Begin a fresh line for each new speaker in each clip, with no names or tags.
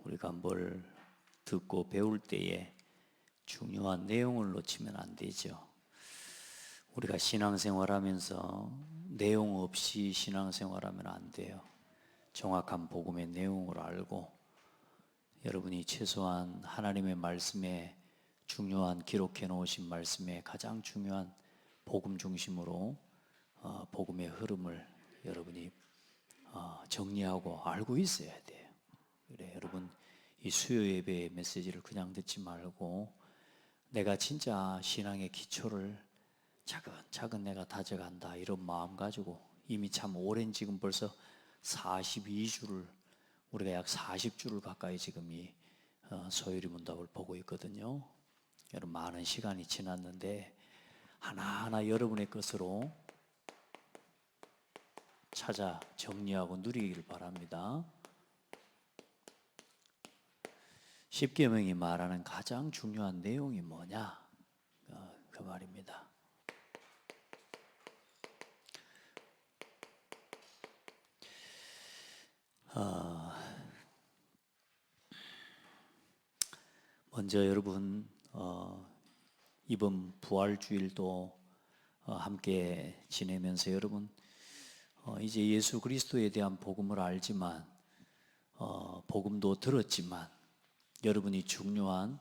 우리가 뭘 듣고 배울 때에 중요한 내용을 놓치면 안 되죠. 우리가 신앙생활하면서 내용 없이 신앙생활하면 안 돼요. 정확한 복음의 내용을 알고 여러분이 최소한 하나님의 말씀에 중요한 기록해 놓으신 말씀에 가장 중요한 복음 중심으로 복음의 흐름을 여러분이 정리하고 알고 있어야 돼요. 그래, 여러분 이 수요 예배의 메시지를 그냥 듣지 말고 내가 진짜 신앙의 기초를 차근차근 내가 다져간다 이런 마음 가지고 이미 참 오랜 지금 벌써 42주를 우리가 약 40주를 가까이 지금 이 소요리 문답을 보고 있거든요. 여러분 많은 시간이 지났는데 하나하나 여러분의 것으로 찾아 정리하고 누리기를 바랍니다. 십계명이 말하는 가장 중요한 내용이 뭐냐? 그 말입니다. 먼저 여러분 이번 부활주일도 함께 지내면서 여러분 이제 예수 그리스도에 대한 복음을 알지만 복음도 들었지만 여러분이 중요한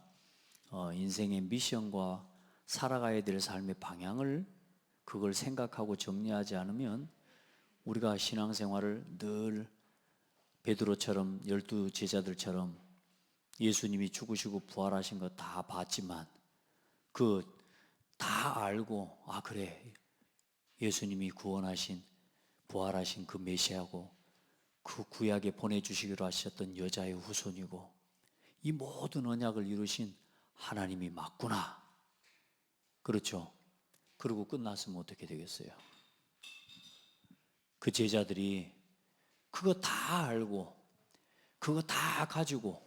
인생의 미션과 살아가야 될 삶의 방향을 그걸 생각하고 정리하지 않으면 우리가 신앙생활을 늘 베드로처럼 12 제자들처럼 예수님이 죽으시고 부활하신 거 다 봤지만 그 다 알고 그래 예수님이 구원하신 부활하신 그 메시아고 그 구약에 보내주시기로 하셨던 여자의 후손이고 이 모든 언약을 이루신 하나님이 맞구나. 그렇죠? 그리고 끝났으면 어떻게 되겠어요? 그 제자들이 그거 다 알고 그거 다 가지고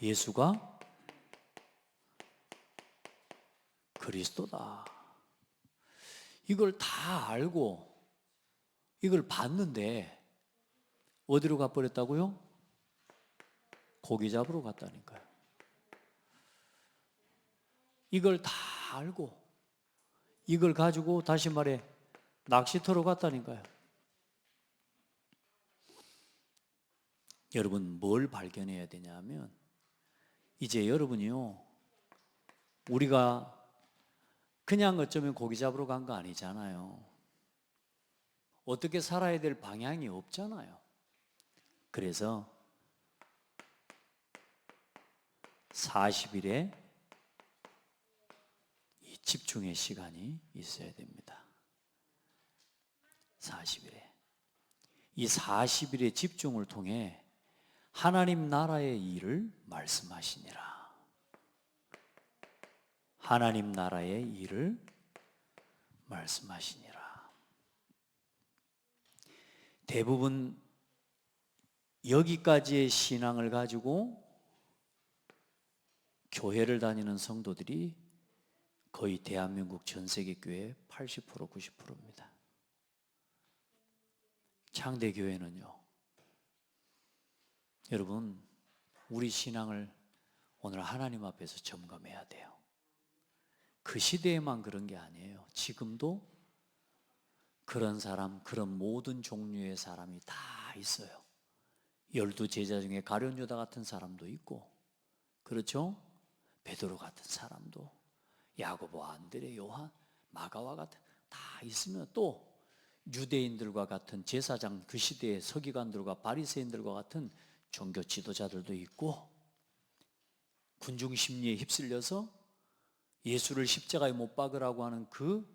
예수가 그리스도다 이걸 다 알고 이걸 봤는데 어디로 가버렸다고요? 고기 잡으러 갔다니까요. 이걸 다 알고 이걸 가지고 다시 말해 낚시터로 갔다니까요. 여러분 뭘 발견해야 되냐면 이제 여러분이요 우리가 그냥 어쩌면 고기 잡으러 간 거 아니잖아요. 어떻게 살아야 될 방향이 없잖아요. 그래서 40일에 이 집중의 시간이 있어야 됩니다. 40일에 이 40일의 집중을 통해 하나님 나라의 일을 말씀하시니라. 하나님 나라의 일을 말씀하시니라. 대부분 여기까지의 신앙을 가지고 교회를 다니는 성도들이 거의 대한민국 전 세계 교회의 80% 90%입니다. 창대교회는요. 여러분 우리 신앙을 오늘 하나님 앞에서 점검해야 돼요. 그 시대에만 그런 게 아니에요. 지금도 그런 사람, 그런 모든 종류의 사람이 다 있어요. 12 제자 중에 가룟 유다 같은 사람도 있고 그렇죠? 베드로 같은 사람도 야고보, 안드레, 요한, 마가와 같은 다 있으면 또 유대인들과 같은 제사장 그 시대의 서기관들과 바리새인들과 같은 종교 지도자들도 있고 군중 심리에 휩쓸려서 예수를 십자가에 못 박으라고 하는 그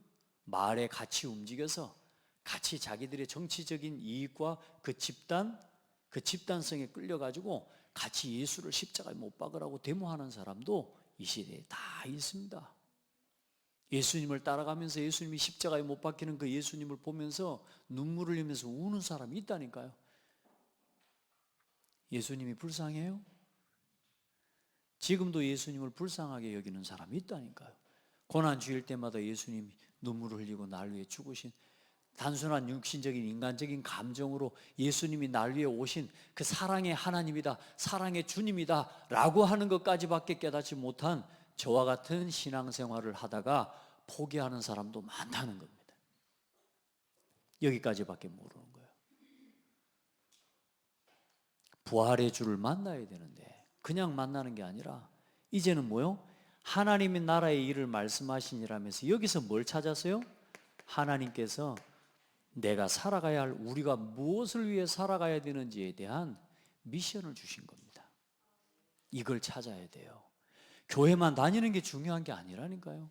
말에 같이 움직여서 같이 자기들의 정치적인 이익과 그 집단성에 끌려가지고 같이 예수를 십자가에 못 박으라고 데모하는 사람도 이 시대에 다 있습니다. 예수님을 따라가면서 예수님이 십자가에 못 박히는 그 예수님을 보면서 눈물을 흘리면서 우는 사람이 있다니까요. 예수님이 불쌍해요? 지금도 예수님을 불쌍하게 여기는 사람이 있다니까요. 고난 주일 때마다 예수님이 눈물을 흘리고 날 위해 죽으신 단순한 육신적인 인간적인 감정으로 예수님이 날 위해 오신 그 사랑의 하나님이다, 사랑의 주님이다 라고 하는 것까지밖에 깨닫지 못한 저와 같은 신앙생활을 하다가 포기하는 사람도 많다는 겁니다. 여기까지밖에 모르는 거예요. 부활의 주를 만나야 되는데 그냥 만나는 게 아니라 이제는 뭐요? 하나님의 나라의 일을 말씀하시니라면서 여기서 뭘 찾았어요? 하나님께서 내가 살아가야 할, 우리가 무엇을 위해 살아가야 되는지에 대한 미션을 주신 겁니다. 이걸 찾아야 돼요. 교회만 다니는 게 중요한 게 아니라니까요.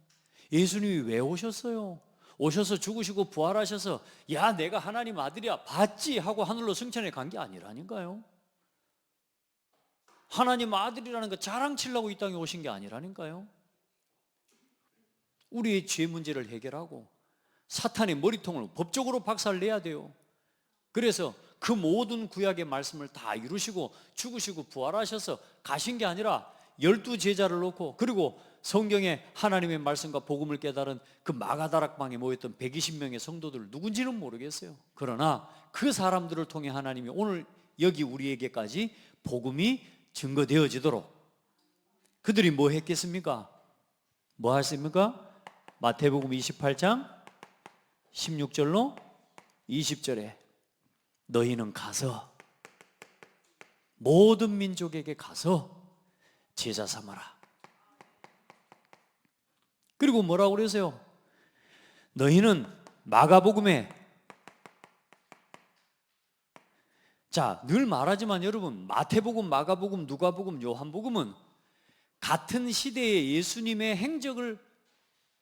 예수님이 왜 오셨어요? 오셔서 죽으시고 부활하셔서 야 내가 하나님 아들이야 봤지 하고 하늘로 승천해 간 게 아니라니까요. 하나님 아들이라는 거 자랑치려고 이 땅에 오신 게 아니라니까요. 우리의 죄 문제를 해결하고 사탄의 머리통을 법적으로 박살내야 돼요. 그래서 그 모든 구약의 말씀을 다 이루시고 죽으시고 부활하셔서 가신 게 아니라 12제자를 놓고, 그리고 성경에 하나님의 말씀과 복음을 깨달은 그 마가다락방에 모였던 120명의 성도들 누군지는 모르겠어요. 그러나 그 사람들을 통해 하나님이 오늘 여기 우리에게까지 복음이 증거되어지도록, 그들이 뭐 했겠습니까? 뭐 했습니까? 마태복음 28장 16절로 20절에 너희는 가서 모든 민족에게 가서 제자 삼아라. 그리고 뭐라고 그러세요? 너희는 마가복음에, 자, 늘 말하지만 여러분, 마태복음, 마가복음, 누가복음, 요한복음은 같은 시대에 예수님의 행적을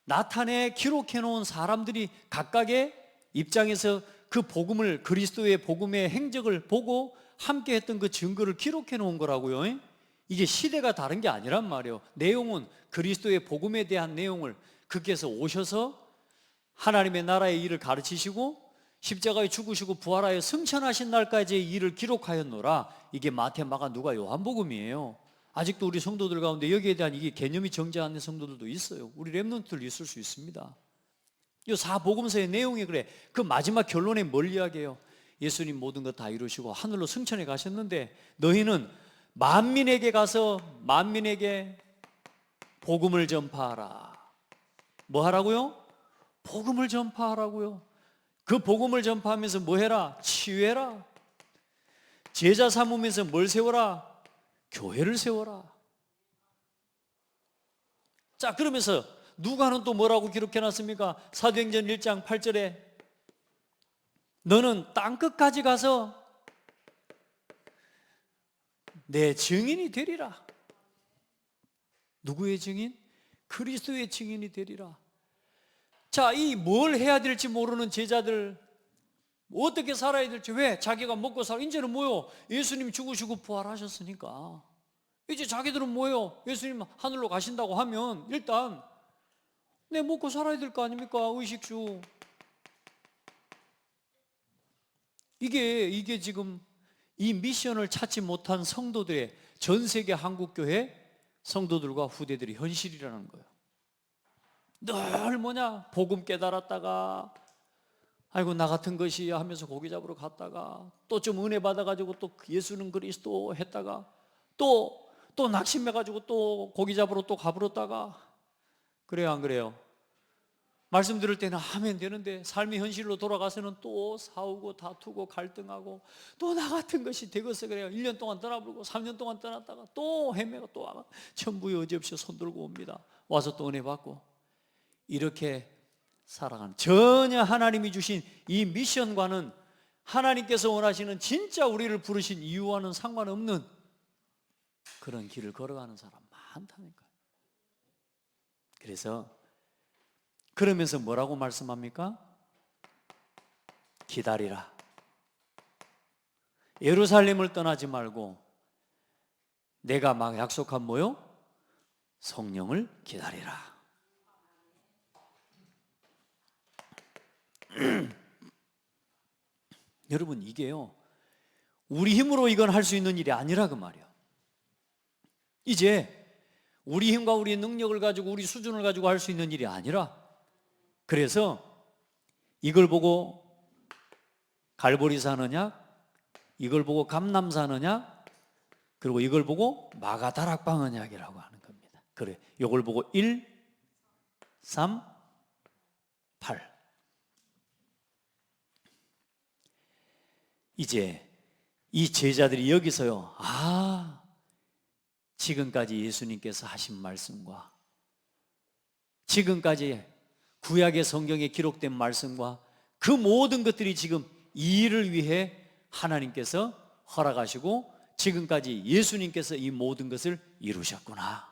나타내 기록해 놓은 사람들이 각각의 입장에서 그 복음을, 그리스도의 복음의 행적을 보고 함께 했던 그 증거를 기록해 놓은 거라고요. 이게 시대가 다른 게 아니란 말이에요. 내용은 그리스도의 복음에 대한 내용을 그께서 오셔서 하나님의 나라의 일을 가르치시고 십자가에 죽으시고 부활하여 승천하신 날까지의 일을 기록하였노라. 이게 마태, 마가, 누가, 요한복음이에요. 아직도 우리 성도들 가운데 여기에 대한 이게 개념이 정지 않는 성도들도 있어요. 우리 렘넌트들 있을 수 있습니다. 이 사복음서의 내용이 그래. 그 마지막 결론에 뭘 이야기해요? 예수님 모든 것 다 이루시고 하늘로 승천해 가셨는데 너희는 만민에게 가서 만민에게 복음을 전파하라. 뭐 하라고요? 복음을 전파하라고요. 그 복음을 전파하면서 뭐 해라? 치유해라. 제자 삼으면서 뭘 세워라? 교회를 세워라. 자, 그러면서 누가는 또 뭐라고 기록해놨습니까? 사도행전 1장 8절에 너는 땅끝까지 가서 내 증인이 되리라. 누구의 증인? 그리스도의 증인이 되리라. 자, 이 뭘 해야 될지 모르는 제자들, 어떻게 살아야 될지, 왜? 자기가 먹고 살아. 이제는 뭐요? 예수님 죽으시고 부활하셨으니까 이제 자기들은 뭐요? 예수님 하늘로 가신다고 하면 일단 내 먹고 살아야 될 거 아닙니까? 의식주. 이게 지금 이 미션을 찾지 못한 성도들의, 전 세계 한국교회 성도들과 후대들의 현실이라는 거예요. 늘 뭐냐? 복음 깨달았다가 아이고 나 같은 것이 하면서 고기 잡으러 갔다가 또 좀 은혜 받아가지고 또 예수는 그리스도 했다가 또 낙심해가지고 또 고기 잡으러 또 가버렸다가, 그래요 안 그래요? 말씀 들을 때는 하면 되는데 삶의 현실로 돌아가서는 또 싸우고 다투고 갈등하고 또 나 같은 것이 되겠어. 그래요. 1년 동안 떠나버리고 3년 동안 떠났다가 또 헤매고 또 와가 천부의 여지없이 손 들고 옵니다. 와서 또 은혜 받고 이렇게 살아가는, 전혀 하나님이 주신 이 미션과는, 하나님께서 원하시는 진짜 우리를 부르신 이유와는 상관없는 그런 길을 걸어가는 사람 많다니까요. 그래서 그러면서 뭐라고 말씀합니까? 기다리라. 예루살렘을 떠나지 말고 내가 막 약속한 뭐요? 성령을 기다리라. 여러분, 이게요 우리 힘으로 이건 할 수 있는 일이 아니라 그 말이에요. 이제 우리 힘과 우리의 능력을 가지고 우리 수준을 가지고 할 수 있는 일이 아니라, 그래서 이걸 보고 갈보리산 언약, 이걸 보고 감람산 언약, 그리고 이걸 보고 마가다락방 언약이라고 하는 겁니다. 그래, 이걸 보고 1, 3, 8. 이제 이 제자들이 여기서요, 지금까지 예수님께서 하신 말씀과 지금까지 구약의 성경에 기록된 말씀과 그 모든 것들이 지금 이 일을 위해 하나님께서 허락하시고 지금까지 예수님께서 이 모든 것을 이루셨구나.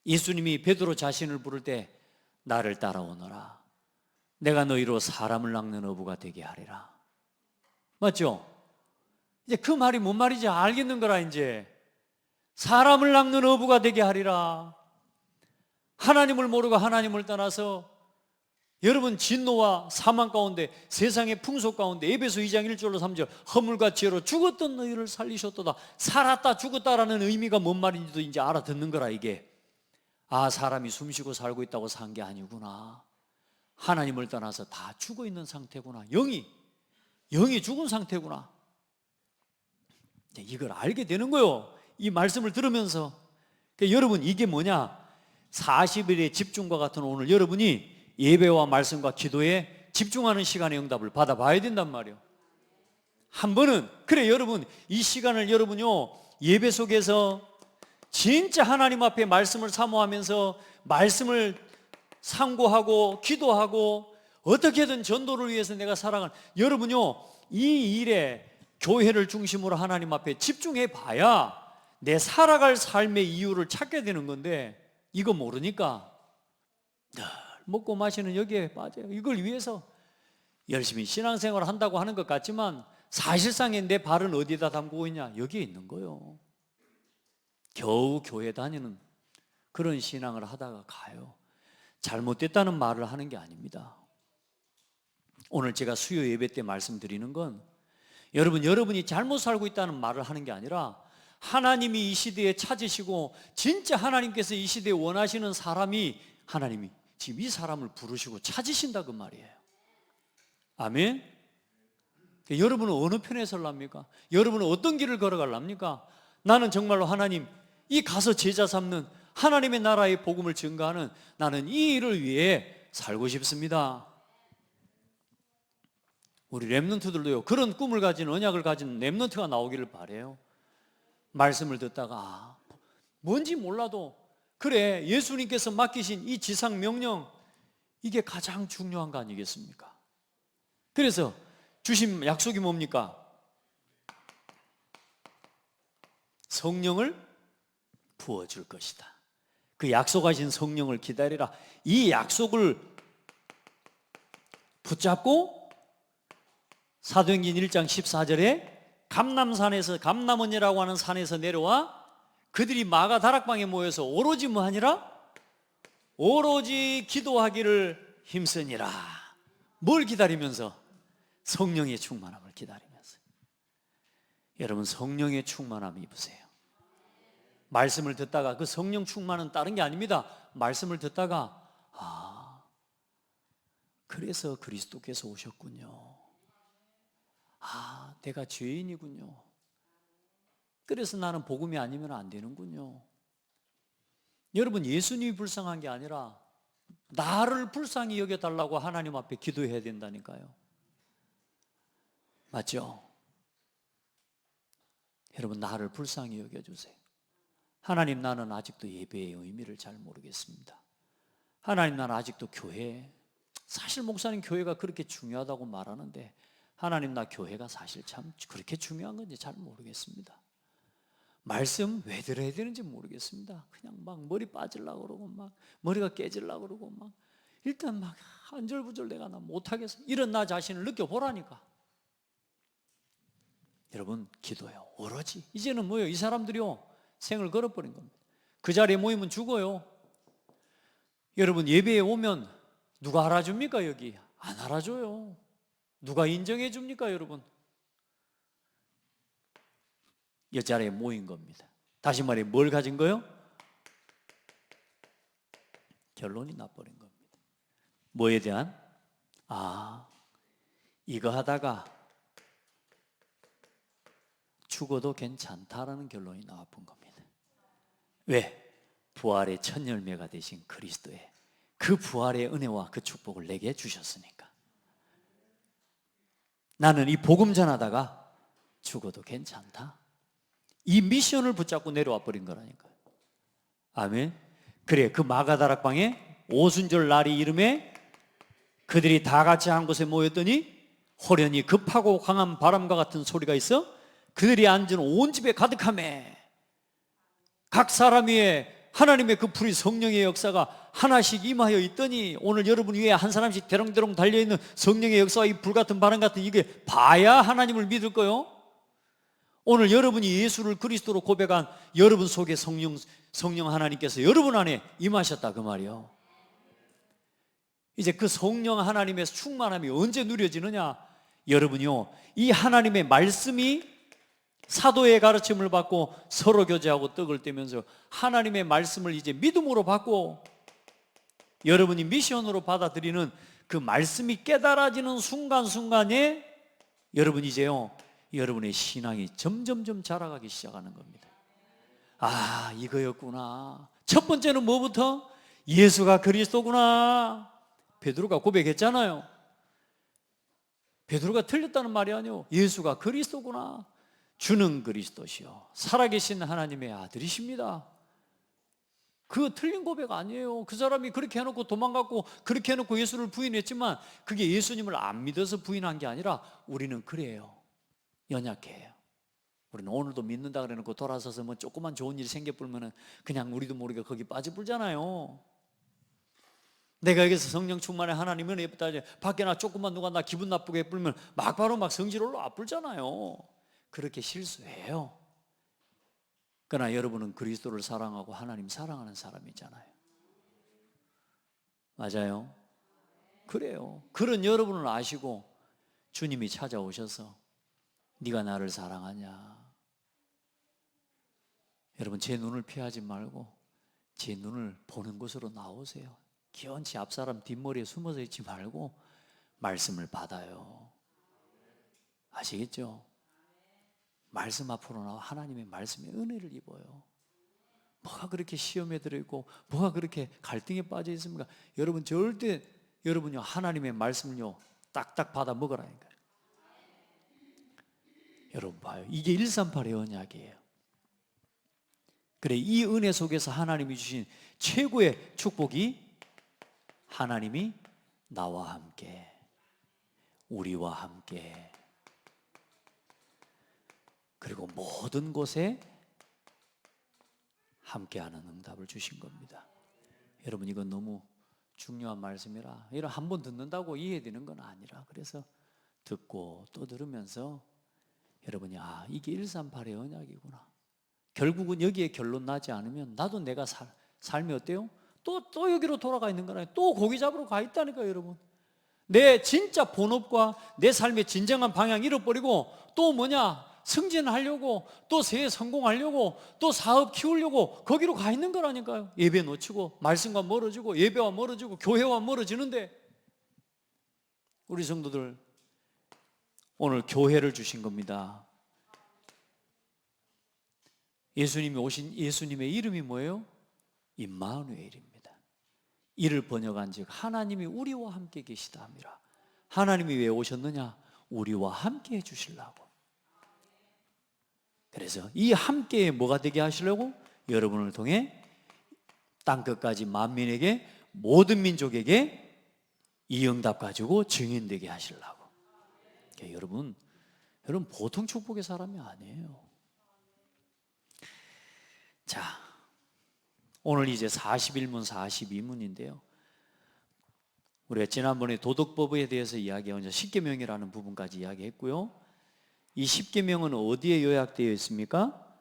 예수님이 베드로 자신을 부를 때 나를 따라오너라, 내가 너희로 사람을 낚는 어부가 되게 하리라. 맞죠? 이제 그 말이 뭔 말인지 알겠는 거라. 이제 사람을 낚는 어부가 되게 하리라. 하나님을 모르고 하나님을 떠나서 여러분 진노와 사망 가운데, 세상의 풍속 가운데 에베소 2장 1절로 3절 허물과 죄로 죽었던 너희를 살리셨도다. 살았다 죽었다라는 의미가 뭔 말인지도 이제 알아듣는 거라. 이게 사람이 숨쉬고 살고 있다고 산 게 아니구나. 하나님을 떠나서 다 죽어 있는 상태구나. 영이 죽은 상태구나. 이걸 알게 되는 거예요, 이 말씀을 들으면서. 그러니까 여러분, 이게 뭐냐, 40일의 집중과 같은 오늘 여러분이 예배와 말씀과 기도에 집중하는 시간의 응답을 받아봐야 된단 말이에요. 한 번은. 그래, 여러분 이 시간을 여러분요 예배 속에서 진짜 하나님 앞에 말씀을 사모하면서 말씀을 상고하고 기도하고 어떻게든 전도를 위해서 내가 살아가는 여러분요, 이 일에 교회를 중심으로 하나님 앞에 집중해 봐야 내 살아갈 삶의 이유를 찾게 되는 건데, 이거 모르니까 늘 먹고 마시는 여기에 빠져요. 이걸 위해서 열심히 신앙생활을 한다고 하는 것 같지만 사실상에 내 발은 어디에다 담그고 있냐? 여기에 있는 거예요. 겨우 교회 다니는 그런 신앙을 하다가 가요. 잘못됐다는 말을 하는 게 아닙니다. 오늘 제가 수요 예배 때 말씀드리는 건 여러분이 잘못 살고 있다는 말을 하는 게 아니라 하나님이 이 시대에 찾으시고 진짜 하나님께서 이 시대에 원하시는 사람이 하나님이 지금 이 사람을 부르시고 찾으신다, 그 말이에요. 아멘. 여러분은 어느 편에 설랍니까? 여러분은 어떤 길을 걸어갈랍니까? 나는 정말로 하나님, 이 가서 제자 삼는 하나님의 나라의 복음을 증거하는, 나는 이 일을 위해 살고 싶습니다. 우리 렘넌트들도요, 그런 꿈을 가진, 언약을 가진 렘넌트가 나오기를 바라요. 말씀을 듣다가 뭔지 몰라도 그래, 예수님께서 맡기신 이 지상 명령, 이게 가장 중요한 거 아니겠습니까? 그래서 주신 약속이 뭡니까? 성령을 부어줄 것이다. 그 약속하신 성령을 기다리라. 이 약속을 붙잡고 사도행전 1장 14절에 감람산에서, 감람원이라고 하는 산에서 내려와 그들이 마가다락방에 모여서 오로지 뭐하니라? 오로지 기도하기를 힘쓰니라. 뭘 기다리면서? 성령의 충만함을 기다리면서. 여러분, 성령의 충만함 입으세요. 말씀을 듣다가, 그 성령 충만은 다른 게 아닙니다. 말씀을 듣다가 그래서 그리스도께서 오셨군요. 내가 죄인이군요. 그래서 나는 복음이 아니면 안 되는군요. 여러분, 예수님이 불쌍한 게 아니라 나를 불쌍히 여겨달라고 하나님 앞에 기도해야 된다니까요. 맞죠? 여러분, 나를 불쌍히 여겨주세요. 하나님, 나는 아직도 예배의 의미를 잘 모르겠습니다. 하나님, 나는 아직도 교회, 사실 목사님 교회가 그렇게 중요하다고 말하는데 하나님, 나 교회가 사실 참 그렇게 중요한 건지 잘 모르겠습니다. 말씀 왜 들어야 되는지 모르겠습니다. 그냥 막 머리 빠지려고 그러고 막 머리가 깨지려고 그러고 막 일단 막 안절부절 내가 나 못하겠어, 이런 나 자신을 느껴보라니까. 여러분, 기도해요. 오로지 이제는 뭐예요? 이 사람들이요, 생을 걸어버린 겁니다. 그 자리에 모이면 죽어요. 여러분, 예배에 오면 누가 알아줍니까? 여기 안 알아줘요. 누가 인정해 줍니까? 여러분, 이 자리에 모인 겁니다. 다시 말해, 뭘 가진 거요? 결론이 나버린 겁니다. 뭐에 대한? 이거 하다가 죽어도 괜찮다라는 결론이 나와본 겁니다. 왜? 부활의 첫 열매가 되신 그리스도의 그 부활의 은혜와 그 축복을 내게 주셨으니까. 나는 이 복음 전하다가 죽어도 괜찮다. 이 미션을 붙잡고 내려와 버린 거라니까요. 아멘. 그래, 그 마가다락방에 오순절 날이 이름에 그들이 다 같이 한 곳에 모였더니 호련히 급하고 강한 바람과 같은 소리가 있어 그들이 앉은 온 집에 가득하매 각 사람 위에 하나님의 그 불이 성령의 역사가 하나씩 임하여 있더니 오늘 여러분 위에 한 사람씩 대롱대롱 달려있는 성령의 역사와 이 불같은 바람 같은 이게 봐야 하나님을 믿을 거요. 오늘 여러분이 예수를 그리스도로 고백한 여러분 속에 성령 하나님께서 여러분 안에 임하셨다 그 말이요. 이제 그 성령 하나님의 충만함이 언제 누려지느냐? 여러분이요, 이 하나님의 말씀이 사도의 가르침을 받고 서로 교제하고 떡을 떼면서 하나님의 말씀을 이제 믿음으로 받고 여러분이 미션으로 받아들이는 그 말씀이 깨달아지는 순간순간에 여러분 이제요, 여러분의 신앙이 점점점 자라가기 시작하는 겁니다. 아, 이거였구나. 첫 번째는 뭐부터? 예수가 그리스도구나. 베드로가 고백했잖아요. 베드로가 틀렸다는 말이 아니요, 예수가 그리스도구나. 주는 그리스도시요 살아계신 하나님의 아들이십니다. 그거 틀린 고백 아니에요. 그 사람이 그렇게 해놓고 도망갔고 그렇게 해놓고 예수를 부인했지만 그게 예수님을 안 믿어서 부인한 게 아니라 우리는 그래요. 연약해요. 우리는 오늘도 믿는다 그래놓고 돌아서서 뭐 조그만 좋은 일이 생겨불면은 그냥 우리도 모르게 거기 빠져불잖아요. 내가 여기서 성령 충만해 하나님 은혜 예쁘다 밖에 나 조금만 누가 나 기분 나쁘게 해불면 막바로 막 성질 올라 아플잖아요. 그렇게 실수해요. 그러나 여러분은 그리스도를 사랑하고 하나님 사랑하는 사람이잖아요. 맞아요? 그래요. 그런 여러분을 아시고 주님이 찾아오셔서 네가 나를 사랑하냐? 여러분, 제 눈을 피하지 말고 제 눈을 보는 곳으로 나오세요. 기원치 앞사람 뒷머리에 숨어서 있지 말고 말씀을 받아요. 아시겠죠? 말씀 앞으로 나와 하나님의 말씀의 은혜를 입어요. 뭐가 그렇게 시험에 들어있고 뭐가 그렇게 갈등에 빠져 있습니까? 여러분 절대 여러분요 하나님의 말씀을요 딱딱 받아 먹으라니까요. 여러분 봐요, 이게 138의 언약이에요. 그래, 이 은혜 속에서 하나님이 주신 최고의 축복이 하나님이 나와 함께 우리와 함께 그리고 모든 곳에 함께하는 응답을 주신 겁니다. 여러분, 이건 너무 중요한 말씀이라 이런 한 번 듣는다고 이해되는 건 아니라 그래서 듣고 또 들으면서 여러분이 아, 이게 138의 언약이구나. 결국은 여기에 결론 나지 않으면 나도 내가 삶이 어때요? 또 여기로 돌아가 있는 거라요. 또 고기 잡으러 가 있다니까요, 여러분. 내 진짜 본업과 내 삶의 진정한 방향 잃어버리고 또 뭐냐? 승진하려고 또 새해 성공하려고 또 사업 키우려고 거기로 가 있는 거라니까요. 예배 놓치고 말씀과 멀어지고 예배와 멀어지고 교회와 멀어지는데 우리 성도들 오늘 교회를 주신 겁니다. 예수님이 오신 예수님의 이름이 뭐예요? 임마누엘입니다. 이를 번역한 즉 하나님이 우리와 함께 계시다 함이라. 하나님이 왜 오셨느냐? 우리와 함께 해주시려고. 그래서 이 함께에 뭐가 되게 하시려고? 여러분을 통해 땅끝까지 만민에게 모든 민족에게 이 응답 가지고 증인되게 하시려고. 그러니까 여러분 보통 축복의 사람이 아니에요. 자, 오늘 이제 41문 42문인데요 우리가 지난번에 도덕법에 대해서 이야기한 10계명이라는 부분까지 이야기했고요. 이 10계명은 어디에 요약되어 있습니까?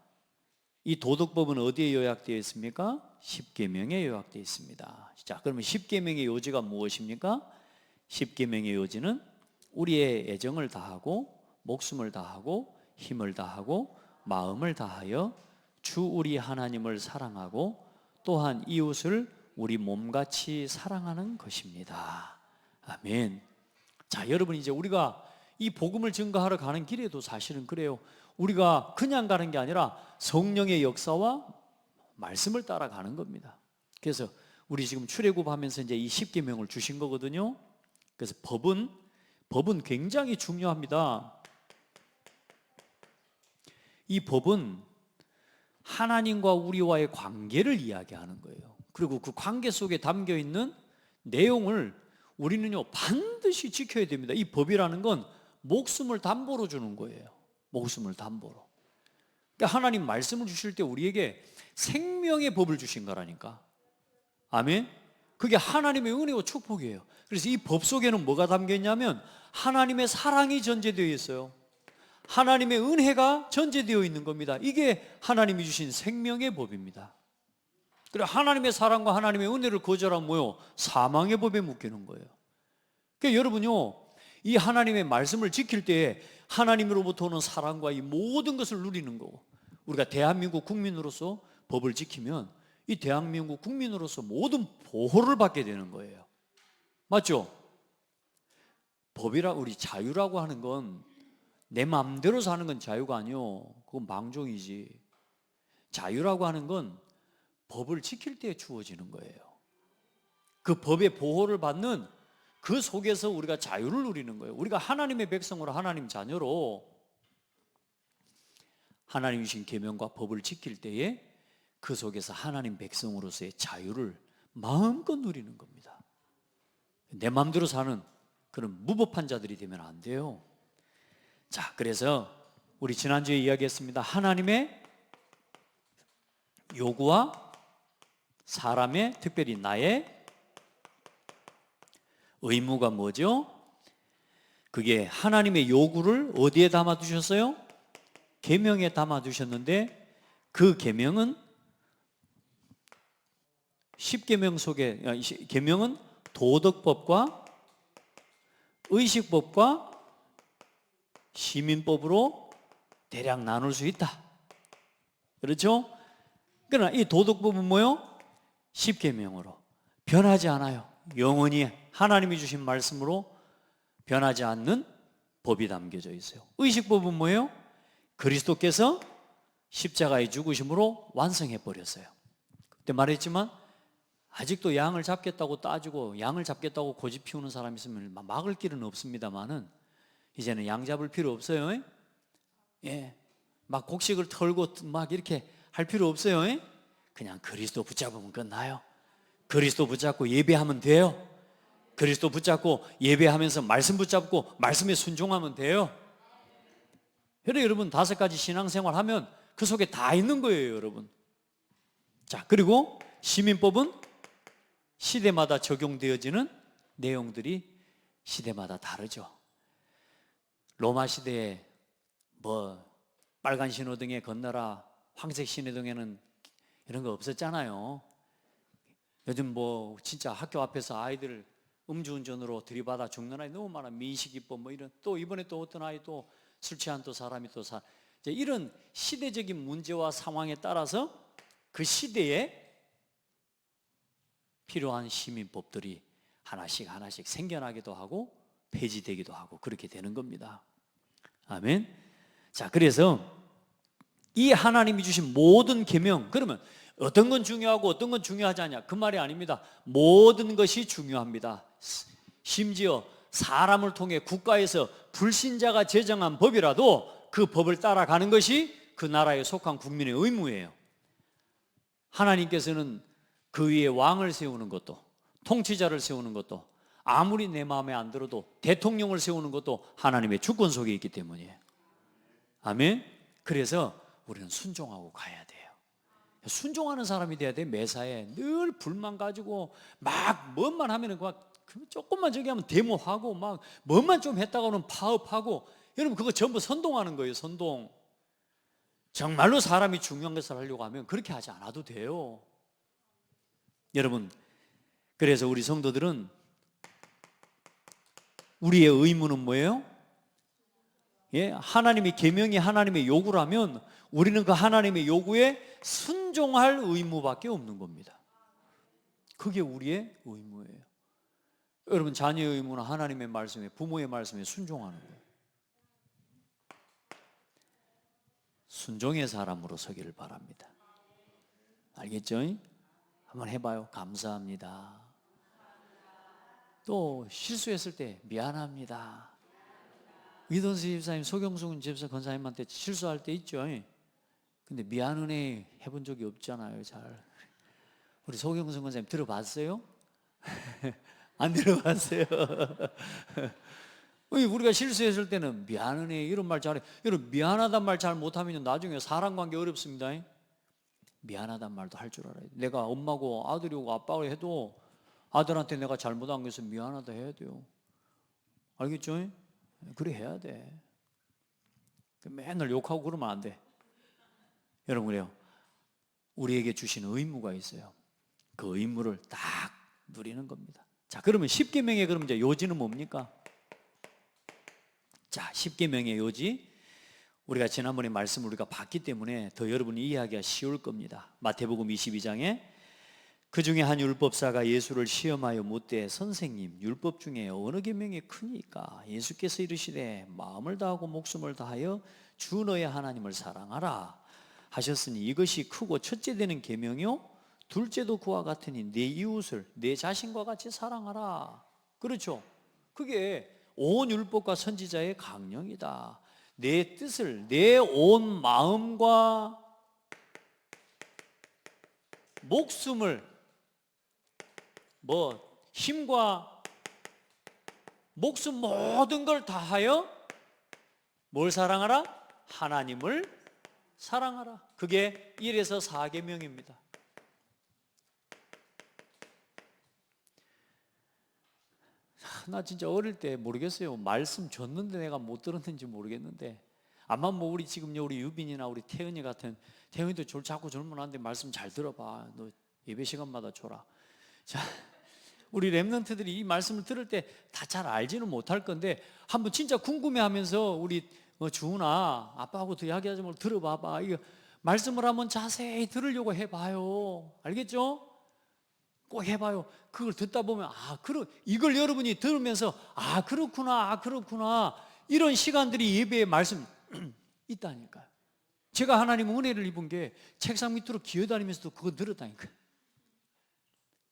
이 도덕법은 어디에 요약되어 있습니까? 10계명에 요약되어 있습니다. 자, 그러면 10계명의 요지가 무엇입니까? 10계명의 요지는 우리의 애정을 다하고 목숨을 다하고 힘을 다하고 마음을 다하여 주 우리 하나님을 사랑하고 또한 이웃을 우리 몸같이 사랑하는 것입니다. 아멘. 자, 여러분 이제 우리가 이 복음을 증거하러 가는 길에도 사실은 그래요. 우리가 그냥 가는 게 아니라 성령의 역사와 말씀을 따라가는 겁니다. 그래서 우리 지금 출애굽하면서 이제 이 십계명을 주신 거거든요. 그래서 법은 굉장히 중요합니다. 이 법은 하나님과 우리와의 관계를 이야기하는 거예요. 그리고 그 관계 속에 담겨 있는 내용을 우리는요 반드시 지켜야 됩니다. 이 법이라는 건 목숨을 담보로 주는 거예요. 목숨을 담보로. 그러니까 하나님 말씀을 주실 때 우리에게 생명의 법을 주신 거라니까. 아멘. 그게 하나님의 은혜와 축복이에요. 그래서 이 법 속에는 뭐가 담겨 있냐면 하나님의 사랑이 전제되어 있어요. 하나님의 은혜가 전제되어 있는 겁니다. 이게 하나님이 주신 생명의 법입니다. 그리고 하나님의 사랑과 하나님의 은혜를 거절하면 뭐요? 사망의 법에 묶이는 거예요. 그러니까 여러분요, 이 하나님의 말씀을 지킬 때에 하나님으로부터 오는 사랑과 이 모든 것을 누리는 거고, 우리가 대한민국 국민으로서 법을 지키면 이 대한민국 국민으로서 모든 보호를 받게 되는 거예요. 맞죠? 법이라 우리 자유라고 하는 건 내 마음대로 사는 건 자유가 아니요. 그건 망종이지. 자유라고 하는 건 법을 지킬 때 주어지는 거예요. 그 법의 보호를 받는 그 속에서 우리가 자유를 누리는 거예요. 우리가 하나님의 백성으로 하나님 자녀로 하나님 주신 계명과 법을 지킬 때에 그 속에서 하나님 백성으로서의 자유를 마음껏 누리는 겁니다. 내 마음대로 사는 그런 무법한 자들이 되면 안 돼요. 자, 그래서 우리 지난주에 이야기했습니다. 하나님의 요구와 사람의, 특별히 나의 의무가 뭐죠? 그게 하나님의 요구를 어디에 담아 두셨어요? 계명에 담아 두셨는데 그 계명은 십계명 속에 계명은 도덕법과 의식법과 시민법으로 대략 나눌 수 있다. 그렇죠? 그러나 이 도덕법은 뭐요? 십계명으로 변하지 않아요. 영원히 하나님이 주신 말씀으로 변하지 않는 법이 담겨져 있어요. 의식법은 뭐예요? 그리스도께서 십자가의 죽으심으로 완성해 버렸어요. 그때 말했지만 아직도 양을 잡겠다고 따지고 양을 잡겠다고 고집 피우는 사람이 있으면 막을 길은 없습니다만은 이제는 양 잡을 필요 없어요. 예, 막 곡식을 털고 막 이렇게 할 필요 없어요. 그냥 그리스도 붙잡으면 끝나요. 그리스도 붙잡고 예배하면 돼요. 그리스도 붙잡고 예배하면서 말씀 붙잡고 말씀에 순종하면 돼요. 여러분 5가지 신앙생활 하면 그 속에 다 있는 거예요, 여러분. 자, 그리고 시민법은 시대마다 적용되어지는 내용들이 시대마다 다르죠. 로마 시대에 뭐 빨간 신호등에 건너라, 황색 신호등에는 이런 거 없었잖아요. 요즘 뭐 진짜 학교 앞에서 아이들 음주운전으로 들이받아 죽는 아이 너무 많아. 민식이법 뭐 이런, 또 이번에 또 어떤 아이 또 술 취한 또 사람이 또 이제 이런 시대적인 문제와 상황에 따라서 그 시대에 필요한 시민법들이 하나씩 생겨나기도 하고 폐지되기도 하고 그렇게 되는 겁니다. 아멘. 자, 그래서 이 하나님이 주신 모든 계명, 그러면 어떤 건 중요하고 어떤 건 중요하지 않냐, 그 말이 아닙니다. 모든 것이 중요합니다. 심지어 사람을 통해 국가에서 불신자가 제정한 법이라도 그 법을 따라가는 것이 그 나라에 속한 국민의 의무예요. 하나님께서는 그 위에 왕을 세우는 것도, 통치자를 세우는 것도, 아무리 내 마음에 안 들어도 대통령을 세우는 것도 하나님의 주권 속에 있기 때문이에요. 아멘. 그래서 우리는 순종하고 가야 돼요. 순종하는 사람이 돼야 돼. 매사에 늘 불만 가지고 막 뭔만 하면은 막 조금만 저기 하면 데모하고 막 뭔만 좀 했다가는 파업하고, 여러분 그거 전부 선동하는 거예요. 선동. 정말로 사람이 중요한 것을 하려고 하면 그렇게 하지 않아도 돼요. 여러분, 그래서 우리 성도들은 우리의 의무는 뭐예요? 예, 하나님의 계명이 하나님의 요구라면 우리는 그 하나님의 요구에 순종할 의무밖에 없는 겁니다. 그게 우리의 의무예요. 여러분, 자녀의 의무는 하나님의 말씀에, 부모의 말씀에 순종하는 거예요. 순종의 사람으로 서기를 바랍니다. 알겠죠? 한번 해봐요. 감사합니다. 또 실수했을 때 미안합니다. 이동수 집사님, 소경숙 집사 권사님한테 실수할 때 있죠. 근데 미안 은혜 해본 적이 없잖아요. 잘. 우리 소경숙 권사님 들어봤어요? 안 들어봤어요? 우리가 실수했을 때는 미안 은혜 이런 말 잘해. 여러분 미안하단 말 잘 못하면 나중에 사람관계 어렵습니다. 미안하단 말도 할 줄 알아야 돼. 내가 엄마고 아들이고 아빠고 해도 아들한테 내가 잘못한 것은 미안하다 해야 돼요. 알겠죠? 그래 해야 돼. 맨날 욕하고 그러면 안 돼. 여러분 그래요. 우리에게 주신 의무가 있어요. 그 의무를 딱 누리는 겁니다. 자, 그러면 10계명의 그럼 이제 요지는 뭡니까? 자, 10계명의 요지. 우리가 지난번에 말씀을 우리가 봤기 때문에 더 여러분이 이해하기가 쉬울 겁니다. 마태복음 22장에 그 중에 한 율법사가 예수를 시험하여 묻되 선생님 율법 중에 어느 계명이 크니까? 예수께서 이르시되 마음을 다하고 목숨을 다하여 주 너의 하나님을 사랑하라 하셨으니 이것이 크고 첫째 되는 계명이요 둘째도 그와 같으니 내 이웃을 내 자신과 같이 사랑하라. 그렇죠? 그게 온 율법과 선지자의 강령이다. 내 뜻을 내 온 마음과 목숨을 힘과 목숨 모든 걸 다하여 뭘 사랑하라? 하나님을 사랑하라. 그게 1에서 4계명입니다. 나 진짜 어릴 때 모르겠어요. 말씀 줬는데 내가 못 들었는지 모르겠는데 아마 우리 지금 우리 유빈이나 우리 태은이 같은 태은이도 자꾸 젊은한데 말씀 잘 들어봐. 너 예배 시간마다 줘라. 자, 우리 랩런트들이 이 말씀을 들을 때 다 잘 알지는 못할 건데 한번 진짜 궁금해하면서 우리 주은아 아빠하고 더 이야기하지 말고 들어봐봐. 이거 말씀을 한번 자세히 들으려고 해봐요. 알겠죠? 꼭 해봐요. 그걸 듣다 보면 이걸 여러분이 들으면서 그렇구나 이런 시간들이 예배의 말씀 있다니까요. 제가 하나님 은혜를 입은 게 책상 밑으로 기어다니면서도 그거 들었다니까요.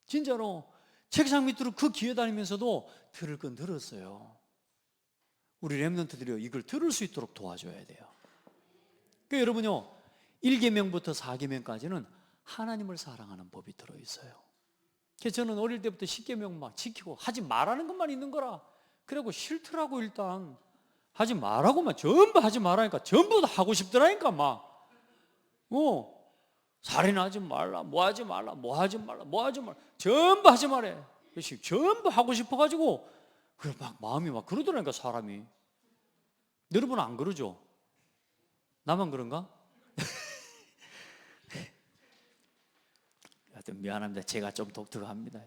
진짜로 책상 밑으로 기어다니면서도 들을 건 들었어요. 우리 렘넌트들이요 이걸 들을 수 있도록 도와줘야 돼요. 그러니까 여러분요 1계명부터 4계명까지는 하나님을 사랑하는 법이 들어있어요. 그래서 저는 어릴 때부터 10계명 막 지키고 하지 말라는 것만 있는 거라. 그리고 싫더라고. 일단 하지 말라고만 전부 하지 말라니까 전부 다 하고 싶더라니까 막. 살인하지 말라, 뭐 하지 말라, 뭐 하지 말라, 뭐 하지 말라, 전부 하지 말래. 그래서 전부 하고 싶어가지고 그래 막 마음이 막 그러더라니까 사람이. 여러분 안 그러죠? 나만 그런가? 하여튼 미안합니다. 제가 좀 독특합니다.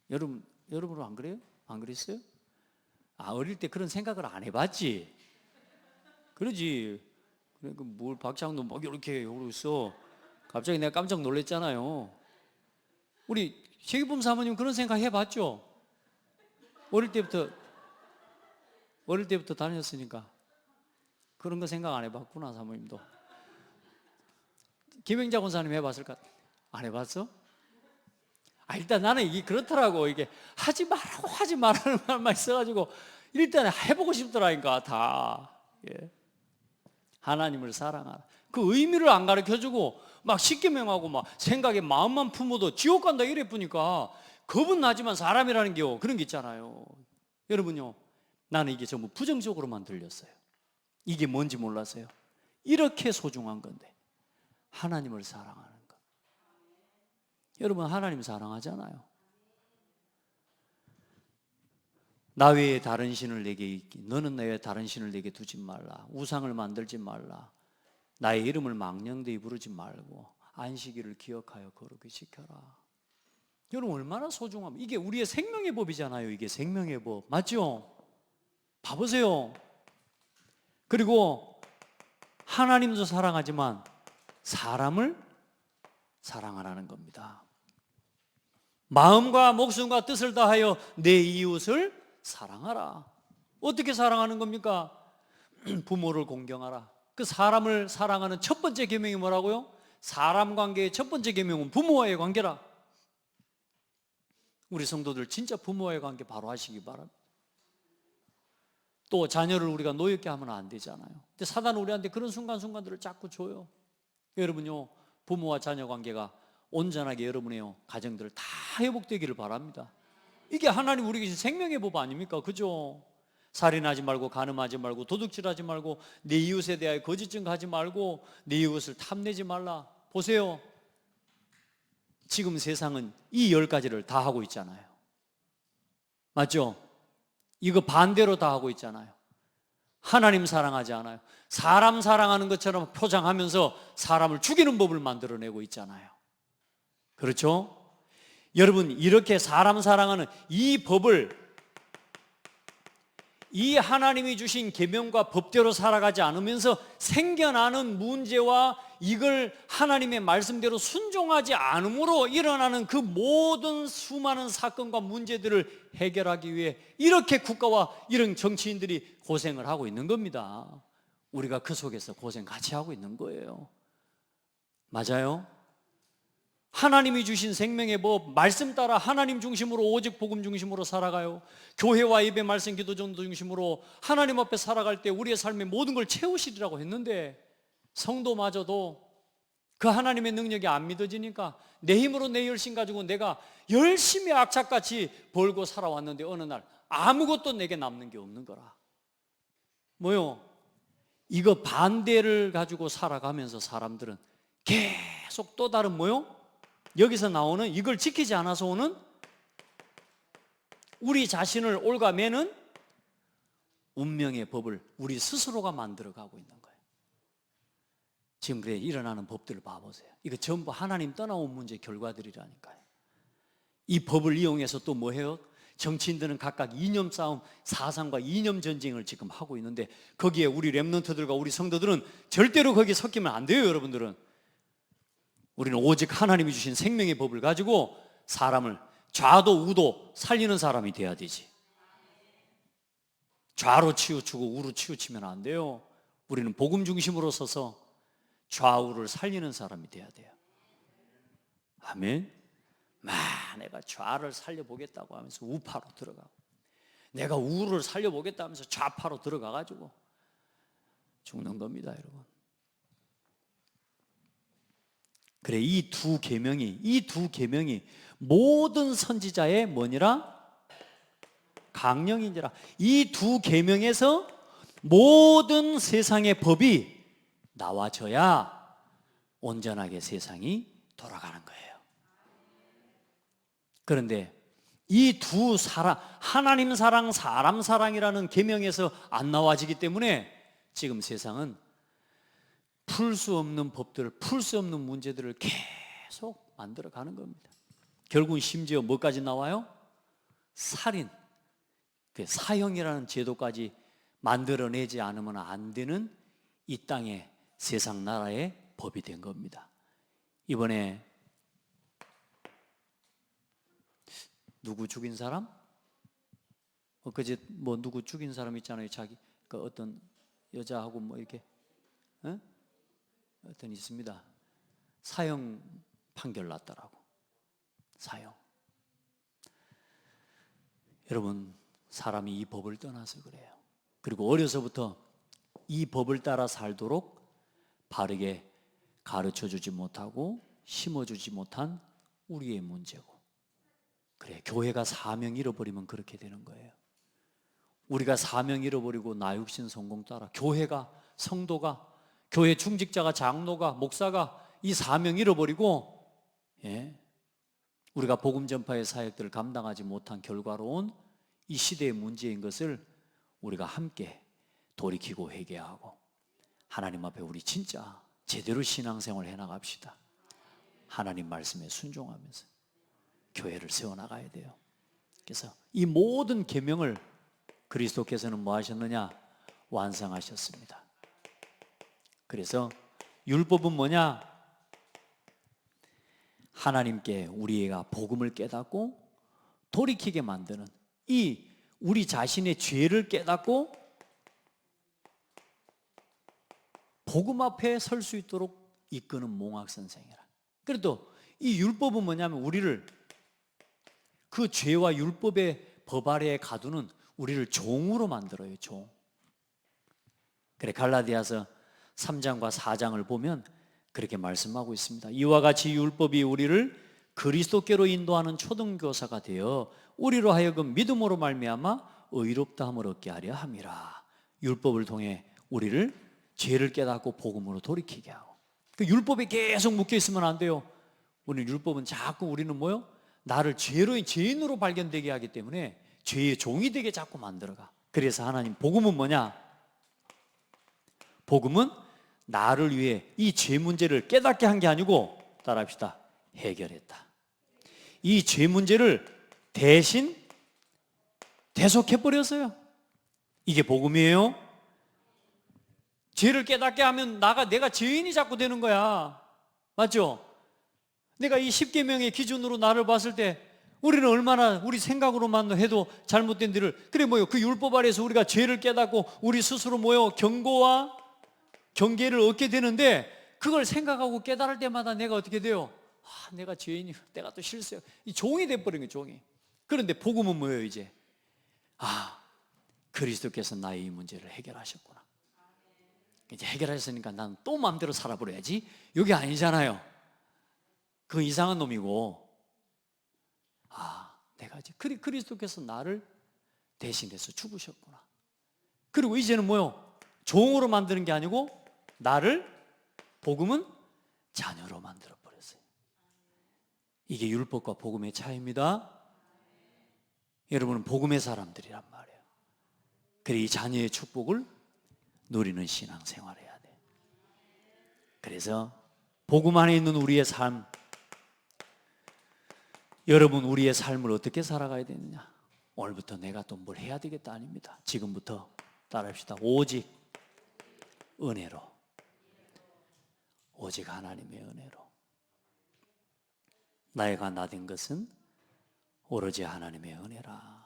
여러분은 안 그래요? 안 그랬어요? 어릴 때 그런 생각을 안 해봤지? 그러지. 그러니까 뭘 박장도 막 이렇게 이러고 있어. 갑자기 내가 깜짝 놀랐잖아요. 우리 최기범 사모님 그런 생각 해봤죠? 어릴 때부터 다녔으니까 그런 거 생각 안 해봤구나. 사모님도. 김행자 권사님 해봤을까? 안 해봤어? 일단 나는 이게 그렇더라고. 이게 하지 말라는 말만 있어가지고 일단 해보고 싶더라니까 다. 예. 하나님을 사랑하라. 그 의미를 안 가르쳐주고 막 10계명하고 막 생각에 마음만 품어도 지옥 간다 이래 보니까 겁은 나지만 사람이라는 게 그런 게 있잖아요. 여러분요, 나는 이게 전부 부정적으로만 들렸어요. 이게 뭔지 몰랐어요. 이렇게 소중한 건데 하나님을 사랑하는 것. 여러분 하나님 사랑하잖아요. 나 외에 다른 신을 내게 있기, 너는 내 외에 다른 신을 내게 두지 말라. 우상을 만들지 말라. 나의 이름을 망령되이 부르지 말고 안식일을 기억하여 거룩히 지켜라. 여러분 얼마나 소중함. 이게 우리의 생명의 법이잖아요. 이게 생명의 법 맞죠? 봐보세요. 그리고 하나님도 사랑하지만 사람을 사랑하라는 겁니다. 마음과 목숨과 뜻을 다하여 내 이웃을 사랑하라. 어떻게 사랑하는 겁니까? 부모를 공경하라. 그 사람을 사랑하는 첫 번째 계명이 뭐라고요? 사람 관계의 첫 번째 계명은 부모와의 관계라. 우리 성도들 진짜 부모와의 관계 바로 하시기 바랍니다. 또 자녀를 우리가 노엽게 하면 안 되잖아요. 근데 사단은 우리한테 그런 순간순간들을 자꾸 줘요. 여러분요, 부모와 자녀 관계가 온전하게 여러분의 가정들 다 회복되기를 바랍니다. 이게 하나님 우리에게 주신 생명의 법 아닙니까? 그죠? 살인하지 말고, 간음하지 말고, 도둑질하지 말고, 내 이웃에 대하여 거짓 증거하지 말고, 내 이웃을 탐내지 말라. 보세요, 지금 세상은 이 10가지를 다 하고 있잖아요. 맞죠? 이거 반대로 다 하고 있잖아요. 하나님 사랑하지 않아요. 사람 사랑하는 것처럼 포장하면서 사람을 죽이는 법을 만들어내고 있잖아요. 그렇죠? 여러분, 이렇게 사람 사랑하는 이 법을, 이 하나님이 주신 계명과 법대로 살아가지 않으면서 생겨나는 문제와 이걸 하나님의 말씀대로 순종하지 않음으로 일어나는 그 모든 수많은 사건과 문제들을 해결하기 위해 이렇게 국가와 이런 정치인들이 고생을 하고 있는 겁니다. 우리가 그 속에서 고생 같이 하고 있는 거예요. 맞아요? 하나님이 주신 생명의 법, 말씀 따라 하나님 중심으로, 오직 복음 중심으로 살아가요. 교회와 예배, 말씀, 기도, 전도 중심으로 하나님 앞에 살아갈 때 우리의 삶의 모든 걸 채우시리라고 했는데, 성도마저도 그 하나님의 능력이 안 믿어지니까 내 힘으로, 내 열심 가지고 내가 열심히 악착같이 벌고 살아왔는데 어느 날 아무것도 내게 남는 게 없는 거라. 뭐요? 이거 반대를 가지고 살아가면서 사람들은 계속 또 다른 뭐요? 여기서 나오는, 이걸 지키지 않아서 오는 우리 자신을 올가매는 운명의 법을 우리 스스로가 만들어가고 있는 거예요. 지금 그래 일어나는 법들을 봐보세요. 이거 전부 하나님 떠나온 문제의 결과들이라니까요. 이 법을 이용해서 또 뭐 해요? 정치인들은 각각 이념 싸움, 사상과 이념 전쟁을 지금 하고 있는데, 거기에 우리 렘넌트들과 우리 성도들은 절대로 거기에 섞이면 안 돼요. 여러분들은, 우리는 오직 하나님이 주신 생명의 법을 가지고 사람을 좌도 우도 살리는 사람이 돼야 되지. 좌로 치우치고 우로 치우치면 안 돼요. 우리는 복음 중심으로 서서 좌우를 살리는 사람이 돼야 돼요. 아멘. 내가 좌를 살려보겠다고 하면서 우파로 들어가고, 내가 우를 살려보겠다 하면서 좌파로 들어가가지고 죽는 겁니다, 여러분. 그래, 이 두 계명이 모든 선지자의 뭐니라? 강령인지라. 이 두 계명에서 모든 세상의 법이 나와져야 온전하게 세상이 돌아가는 거예요. 그런데 이 두 사랑, 하나님 사랑, 사람 사랑이라는 계명에서 안 나와지기 때문에 지금 세상은 풀 수 없는 법들, 풀 수 없는 문제들을 계속 만들어가는 겁니다. 결국은 심지어 뭐까지 나와요? 살인, 사형이라는 제도까지 만들어내지 않으면 안 되는 이 땅의 세상 나라의 법이 된 겁니다. 이번에 누구 죽인 사람? 그제 뭐 누구 죽인 사람 있잖아요. 자기 그 어떤 여자하고 뭐 이렇게 어떤 있습니다. 사형 판결 났더라고. 사형. 여러분, 사람이 이 법을 떠나서 그래요. 그리고 어려서부터 이 법을 따라 살도록 바르게 가르쳐주지 못하고 심어주지 못한 우리의 문제고, 그래, 교회가 사명 잃어버리면 그렇게 되는 거예요. 우리가 사명 잃어버리고 나 육신 성공 따라, 교회가, 성도가, 교회 중직자가, 장로가, 목사가 이 사명 잃어버리고, 우리가 복음 전파의 사역들을 감당하지 못한 결과로 온 이 시대의 문제인 것을 우리가 함께 돌이키고 회개하고 하나님 앞에 우리 진짜 제대로 신앙생활을 해나갑시다. 하나님 말씀에 순종하면서 교회를 세워나가야 돼요. 그래서 이 모든 계명을 그리스도께서는 뭐 하셨느냐? 완성하셨습니다. 그래서 율법은 뭐냐? 하나님께 우리가 복음을 깨닫고 돌이키게 만드는, 이 우리 자신의 죄를 깨닫고 복음 앞에 설 수 있도록 이끄는 몽학 선생이라. 그래도 이 율법은 뭐냐면 우리를 그 죄와 율법의 법 아래에 가두는 우리를 종으로 만들어요. 종. 그래, 갈라디아서 3장과 4장을 보면 그렇게 말씀하고 있습니다. 이와 같이 율법이 우리를 그리스도께로 인도하는 초등교사가 되어 우리로 하여금 믿음으로 말미암아 의롭다함을 얻게 하려 함이라. 율법을 통해 우리를 죄를 깨닫고 복음으로 돌이키게 하고. 그 율법에 계속 묶여 있으면 안 돼요. 우리 율법은 자꾸 우리는 뭐요? 나를 죄인으로 발견되게 하기 때문에 죄의 종이 되게 자꾸 만들어가. 그래서 하나님 복음은 뭐냐? 복음은 나를 위해 이 죄 문제를 깨닫게 한 게 아니고, 따라합시다, 해결했다. 이 죄 문제를 대신 대속해버렸어요. 이게 복음이에요. 죄를 깨닫게 하면 내가 죄인이 자꾸 되는 거야. 맞죠? 내가 이 10계명의 기준으로 나를 봤을 때 우리는 얼마나 우리 생각으로만 해도 잘못된 일을, 그래 뭐요? 그 율법 아래에서 우리가 죄를 깨닫고 우리 스스로 뭐요? 경고와 경계를 얻게 되는데, 그걸 생각하고 깨달을 때마다 내가 어떻게 돼요? 내가 죄인이, 내가 또 실수해. 이 종이 돼버린 거예요, 종이. 그런데 복음은 뭐예요, 이제? 그리스도께서 나의 이 문제를 해결하셨구나. 이제 해결하셨으니까 난 또 마음대로 살아버려야지. 이게 아니잖아요. 그건 이상한 놈이고, 내가 이제 그리스도께서 나를 대신해서 죽으셨구나. 그리고 이제는 뭐요? 종으로 만드는 게 아니고 나를, 복음은 자녀로 만들어 버렸어요. 이게 율법과 복음의 차이입니다. 여러분은 복음의 사람들이란 말이에요. 그래, 이 자녀의 축복을 누리는 신앙생활을 해야 돼. 그래서 복음 안에 있는 우리의 삶, 여러분, 우리의 삶을 어떻게 살아가야 되느냐? 오늘부터 내가 또 뭘 해야 되겠다 아닙니다. 지금부터 따라합시다. 오직 은혜로, 오직 하나님의 은혜로. 나이가 나된 것은 오로지 하나님의 은혜라.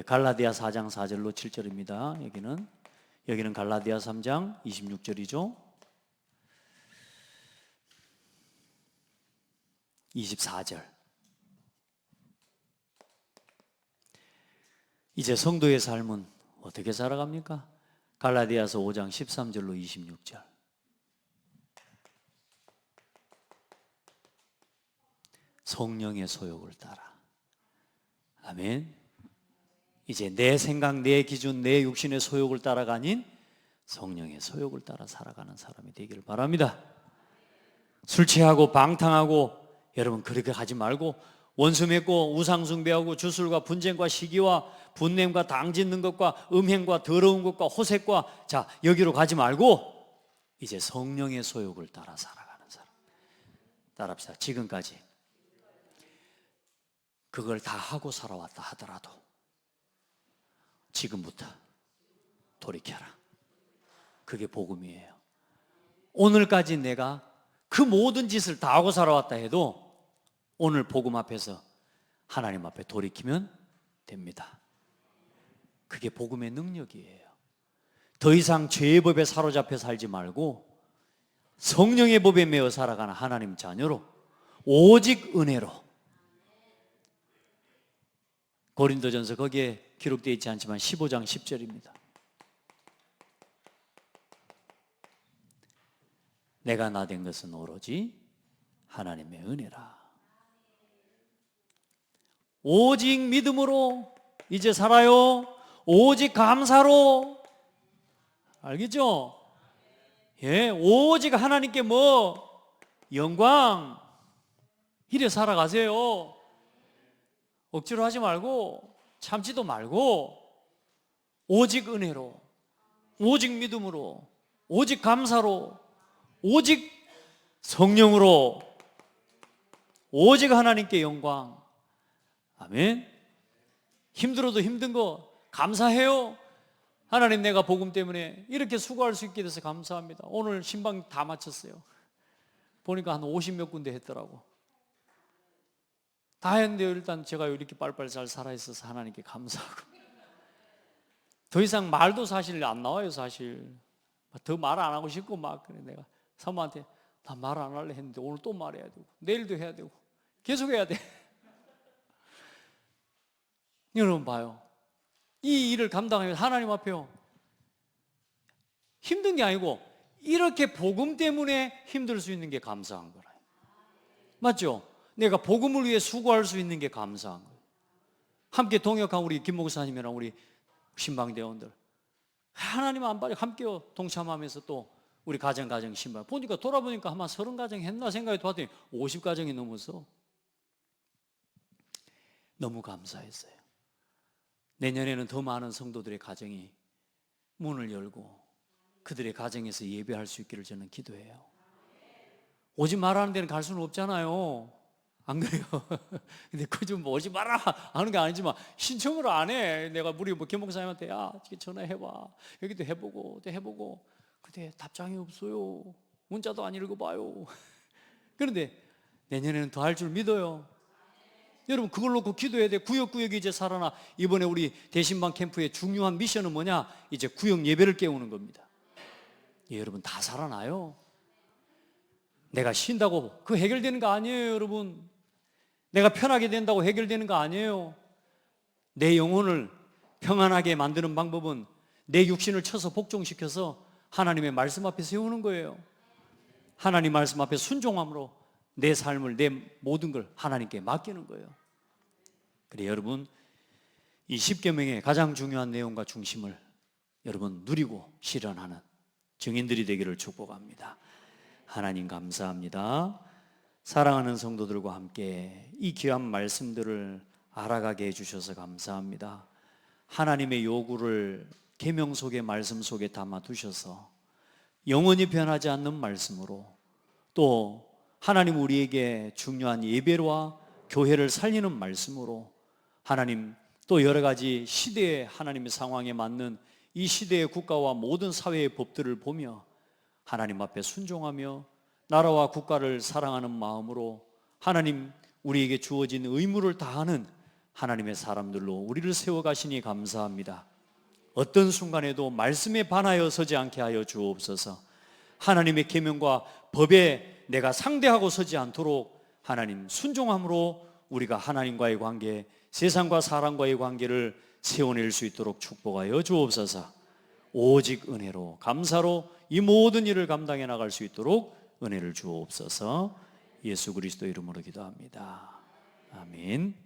갈라디아 4장 4절로 7절입니다. 여기는 갈라디아 3장 26절이죠. 24절. 이제 성도의 삶은 어떻게 살아갑니까? 갈라디아서 5장 13절로 26절. 성령의 소욕을 따라. 아멘. 이제 내 생각, 내 기준, 내 육신의 소욕을 따라가 아닌 성령의 소욕을 따라 살아가는 사람이 되기를 바랍니다. 술 취하고 방탕하고, 여러분 그렇게 하지 말고, 원수 맺고 우상 숭배하고 주술과 분쟁과 시기와 분냄과 당 짓는 것과 음행과 더러운 것과 호색과, 자, 여기로 가지 말고 이제 성령의 소욕을 따라 살아가는 사람. 따라합시다. 지금까지 그걸 다 하고 살아왔다 하더라도 지금부터 돌이켜라. 그게 복음이에요. 오늘까지 내가 그 모든 짓을 다 하고 살아왔다 해도 오늘 복음 앞에서 하나님 앞에 돌이키면 됩니다. 그게 복음의 능력이에요. 더 이상 죄의 법에 사로잡혀 살지 말고 성령의 법에 매어 살아가는 하나님 자녀로, 오직 은혜로. 고린도전서 거기에 기록되어 있지 않지만 15장 10절입니다. 내가 나된 것은 오로지 하나님의 은혜라. 오직 믿음으로 이제 살아요. 오직 감사로. 알겠죠? 예, 오직 하나님께 영광. 이래 살아가세요. 억지로 하지 말고, 참지도 말고, 오직 은혜로, 오직 믿음으로, 오직 감사로, 오직 성령으로, 오직 하나님께 영광. 아멘. 힘들어도 힘든 거 감사해요. 하나님, 내가 복음 때문에 이렇게 수고할 수 있게 돼서 감사합니다. 오늘 신방 다 마쳤어요. 보니까 한 50몇 군데 했더라고. 다 했는데요, 일단 제가 이렇게 빨리빨리 잘 살아있어서 하나님께 감사하고, 더 이상 말도 사실 안 나와요. 사실 더 말 안 하고 싶고 막 그래. 내가 사모한테 나 말 안 할래 했는데 오늘 또 말해야 되고 내일도 해야 되고 계속 해야 돼. 여러분 봐요. 이 일을 감당하면서 하나님 앞에요. 힘든 게 아니고 이렇게 복음 때문에 힘들 수 있는 게 감사한 거라. 맞죠? 내가 복음을 위해 수고할 수 있는 게 감사한 거예요. 함께 동역한 우리 김 목사님이랑 우리 신방대원들 하나님 안발에 함께 동참하면서 또 우리 가정 신방 보니까 돌아보니까 아마 30가정 했나 생각이 들었더니 50가정이 넘어서 너무 감사했어요. 내년에는 더 많은 성도들의 가정이 문을 열고 그들의 가정에서 예배할 수 있기를 저는 기도해요. 오지 말라는 데는 갈 수는 없잖아요. 안 그래요? 근데 그 좀 오지 마라 하는 게 아니지만 신청을 안 해. 내가 우리 김 목사님한테 야 전화해봐. 여기도 해보고 또 해보고 근데 답장이 없어요. 문자도 안 읽어봐요. 그런데 내년에는 더 할 줄 믿어요. 여러분 그걸 놓고 기도해야 돼. 구역구역이 이제 살아나. 이번에 우리 대신방 캠프의 중요한 미션은 뭐냐? 이제 구역 예배를 깨우는 겁니다. 예, 여러분 다 살아나요. 내가 쉰다고 그거 해결되는 거 아니에요. 여러분 내가 편하게 된다고 해결되는 거 아니에요. 내 영혼을 평안하게 만드는 방법은 내 육신을 쳐서 복종시켜서 하나님의 말씀 앞에 세우는 거예요. 하나님 말씀 앞에 순종함으로 내 삶을 내 모든 걸 하나님께 맡기는 거예요. 그래 여러분 이 10계명의 가장 중요한 내용과 중심을 여러분 누리고 실현하는 증인들이 되기를 축복합니다. 하나님 감사합니다. 사랑하는 성도들과 함께 이 귀한 말씀들을 알아가게 해주셔서 감사합니다. 하나님의 요구를 계명 속에 말씀 속에 담아 두셔서 영원히 변하지 않는 말씀으로 또 하나님 우리에게 중요한 예배와 교회를 살리는 말씀으로 하나님 또 여러 가지 시대의 하나님의 상황에 맞는 이 시대의 국가와 모든 사회의 법들을 보며 하나님 앞에 순종하며 나라와 국가를 사랑하는 마음으로 하나님 우리에게 주어진 의무를 다하는 하나님의 사람들로 우리를 세워가시니 감사합니다. 어떤 순간에도 말씀에 반하여 서지 않게 하여 주옵소서. 하나님의 계명과 법에 내가 상대하고 서지 않도록 하나님 순종함으로 우리가 하나님과의 관계, 세상과 사람과의 관계를 세워낼 수 있도록 축복하여 주옵소서. 오직 은혜로 감사로 이 모든 일을 감당해 나갈 수 있도록 은혜를 주옵소서. 예수 그리스도 이름으로 기도합니다. 아멘.